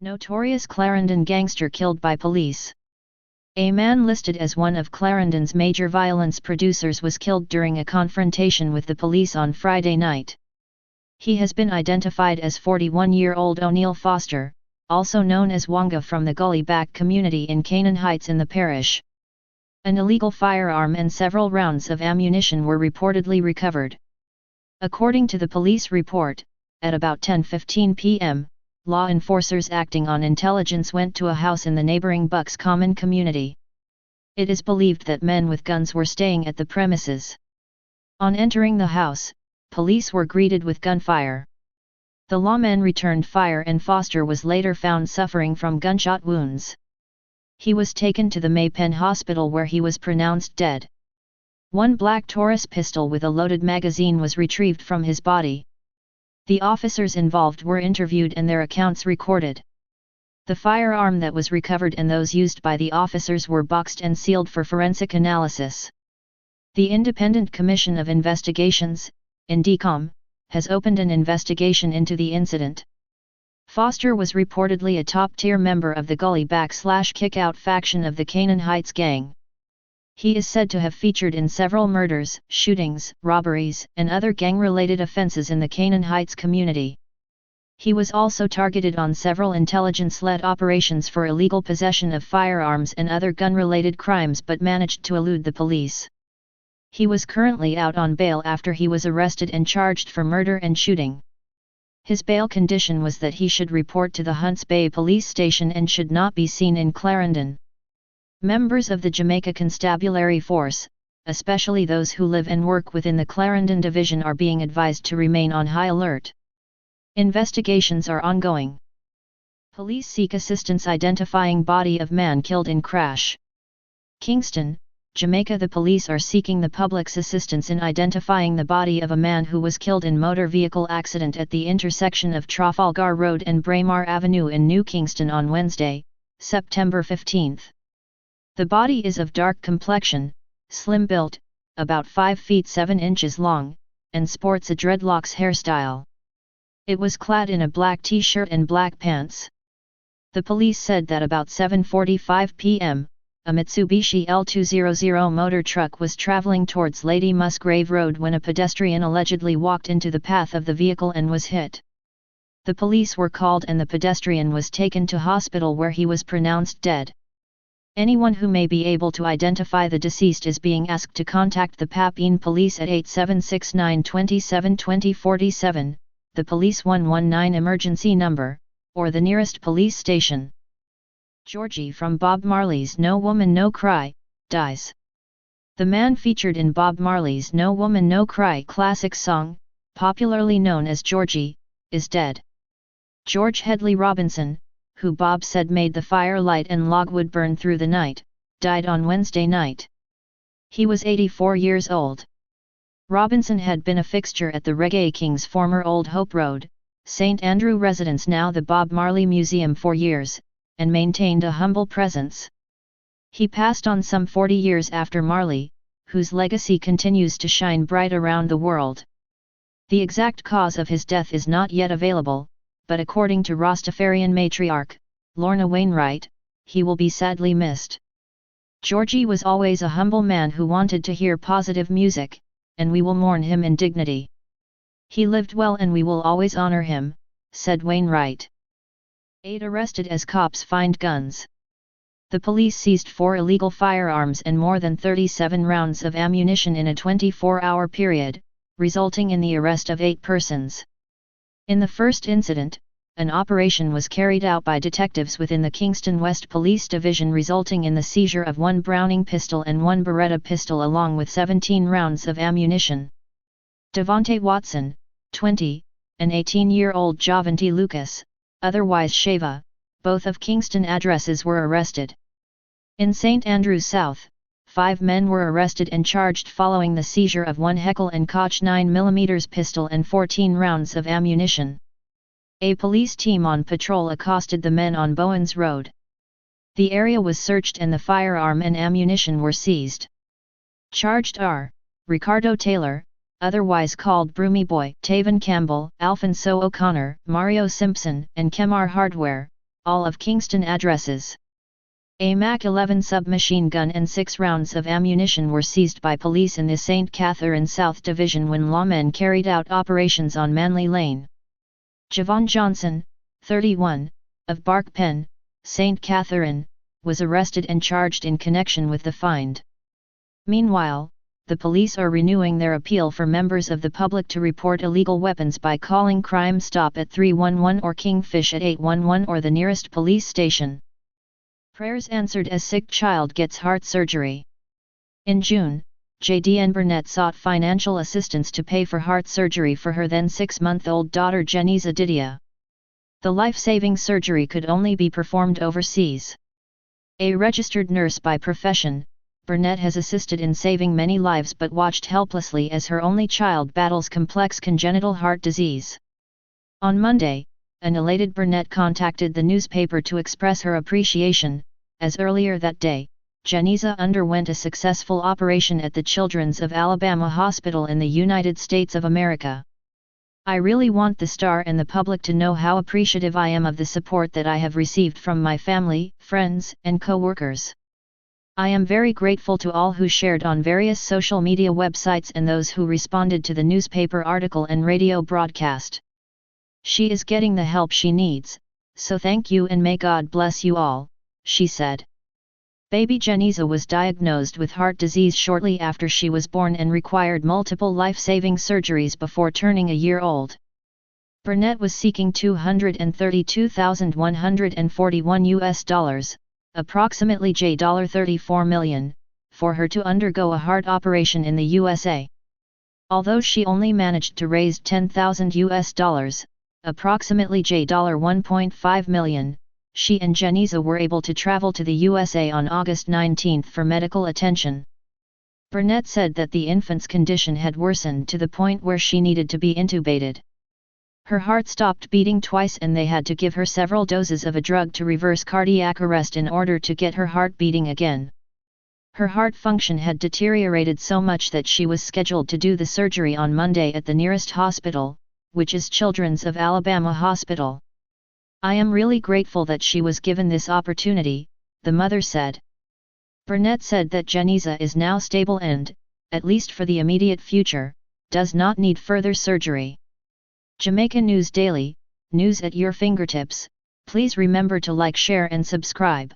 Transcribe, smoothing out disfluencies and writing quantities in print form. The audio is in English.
Notorious Clarendon gangster killed by police. A man listed as one of Clarendon's major violence producers was killed during a confrontation with the police on Friday night. He has been identified as 41-year-old O'Neill Foster, also known as Wonga, from the Gully Back community in Canaan Heights in the parish. An illegal firearm and several rounds of ammunition were reportedly recovered. According to the police report, at about 10:15 p.m., law enforcers acting on intelligence went to a house in the neighboring Bucks Common community. It is believed that men with guns were staying at the premises. On entering the house, police were greeted with gunfire. The lawmen returned fire and Foster was later found suffering from gunshot wounds. He was taken to the Maypen Hospital where he was pronounced dead. One black Taurus pistol with a loaded magazine was retrieved from his body. The officers involved were interviewed and their accounts recorded. The firearm that was recovered and those used by the officers were boxed and sealed for forensic analysis. The Independent Commission of Investigations, INDECOM, has opened an investigation into the incident. Foster was reportedly a top-tier member of the Gully Back/Kickout faction of the Canaan Heights gang. He is said to have featured in several murders, shootings, robberies, and other gang-related offenses in the Canaan Heights community. He was also targeted on several intelligence-led operations for illegal possession of firearms and other gun-related crimes but managed to elude the police. He was currently out on bail after he was arrested and charged for murder and shooting. His bail condition was that he should report to the Hunts Bay Police Station and should not be seen in Clarendon. Members of the Jamaica Constabulary Force, especially those who live and work within the Clarendon Division, are being advised to remain on high alert. Investigations are ongoing. Police seek assistance identifying body of man killed in crash. Kingston, Jamaica. The police are seeking the public's assistance in identifying the body of a man who was killed in motor vehicle accident at the intersection of Trafalgar Road and Braemar Avenue in New Kingston on Wednesday, September 15. The body is of dark complexion, slim-built, about 5 feet 7 inches long, and sports a dreadlocks hairstyle. It was clad in a black t-shirt and black pants. The police said that about 7:45 p.m., a Mitsubishi L200 motor truck was traveling towards Lady Musgrave Road when a pedestrian allegedly walked into the path of the vehicle and was hit. The police were called and the pedestrian was taken to hospital where he was pronounced dead. Anyone who may be able to identify the deceased is being asked to contact the Papine Police at 8769 27 20 47, the Police 119 emergency number, or the nearest police station. Georgie from Bob Marley's No Woman No Cry, dies. The man featured in Bob Marley's No Woman No Cry classic song, popularly known as Georgie, is dead. George Headley Robinson, who Bob said made the fire light and logwood burn through the night, died on Wednesday night. He was 84 years old. Robinson had been a fixture at the Reggae King's former Old Hope Road, St. Andrew residence, now the Bob Marley Museum, for years, and maintained a humble presence. He passed on some 40 years after Marley, whose legacy continues to shine bright around the world. The exact cause of his death is not yet available, but according to Rastafarian matriarch, Lorna Wainwright, he will be sadly missed. Georgie was always a humble man who wanted to hear positive music, and we will mourn him in dignity. He lived well and we will always honor him, said Wainwright. 8 arrested as cops find guns. The police seized 4 illegal firearms and more than 37 rounds of ammunition in a 24-hour period, resulting in the arrest of 8 persons. In the first incident, an operation was carried out by detectives within the Kingston West Police Division, resulting in the seizure of 1 Browning pistol and 1 Beretta pistol along with 17 rounds of ammunition. Devontae Watson, 20, and 18-year-old Javante Lucas, otherwise Shava, both of Kingston addresses, were arrested. In St. Andrews South, 5 men were arrested and charged following the seizure of 1 Heckle & Koch 9mm pistol and 14 rounds of ammunition. A police team on patrol accosted the men on Bowens Road. The area was searched and the firearm and ammunition were seized. Charged are Ricardo Taylor, otherwise called Broomy Boy, Taven Campbell, Alfonso O'Connor, Mario Simpson, and Kemar Hardware, all of Kingston addresses. A MAC-11 submachine gun and 6 rounds of ammunition were seized by police in the St. Catherine South Division when lawmen carried out operations on Manley Lane. Javon Johnson, 31, of Bark Pen, St. Catherine, was arrested and charged in connection with the find. Meanwhile, the police are renewing their appeal for members of the public to report illegal weapons by calling Crime Stop at 311 or Kingfish at 811 or the nearest police station. Prayers answered as sick child gets heart surgery. In June, JDN Burnett sought financial assistance to pay for heart surgery for her then 6-month-old daughter Jeniza Didia. The life-saving surgery could only be performed overseas. A registered nurse by profession, Burnett has assisted in saving many lives but watched helplessly as her only child battles complex congenital heart disease. On Monday, an elated Burnett contacted the newspaper to express her appreciation, as earlier that day, Jeniza underwent a successful operation at the Children's of Alabama Hospital in the United States of America. I really want the Star and the public to know how appreciative I am of the support that I have received from my family, friends, and co-workers. I am very grateful to all who shared on various social media websites and those who responded to the newspaper article and radio broadcast. She is getting the help she needs, so thank you and may God bless you all, she said. Baby Jeniza was diagnosed with heart disease shortly after she was born and required multiple life-saving surgeries before turning a year old. Burnett was seeking $232,141 approximately $34 million, for her to undergo a heart operation in the USA. Although she only managed to raise $10,000, approximately $1.5 million, she and Jeniza were able to travel to the USA on August 19 for medical attention. Burnett said that the infant's condition had worsened to the point where she needed to be intubated. Her heart stopped beating twice and they had to give her several doses of a drug to reverse cardiac arrest in order to get her heart beating again. Her heart function had deteriorated so much that she was scheduled to do the surgery on Monday at the nearest hospital, which is Children's of Alabama Hospital. I am really grateful that she was given this opportunity, the mother said. Burnett said that Jeniza is now stable and, at least for the immediate future, does not need further surgery. Jamaica News Daily, news at your fingertips. Please remember to like, share and subscribe.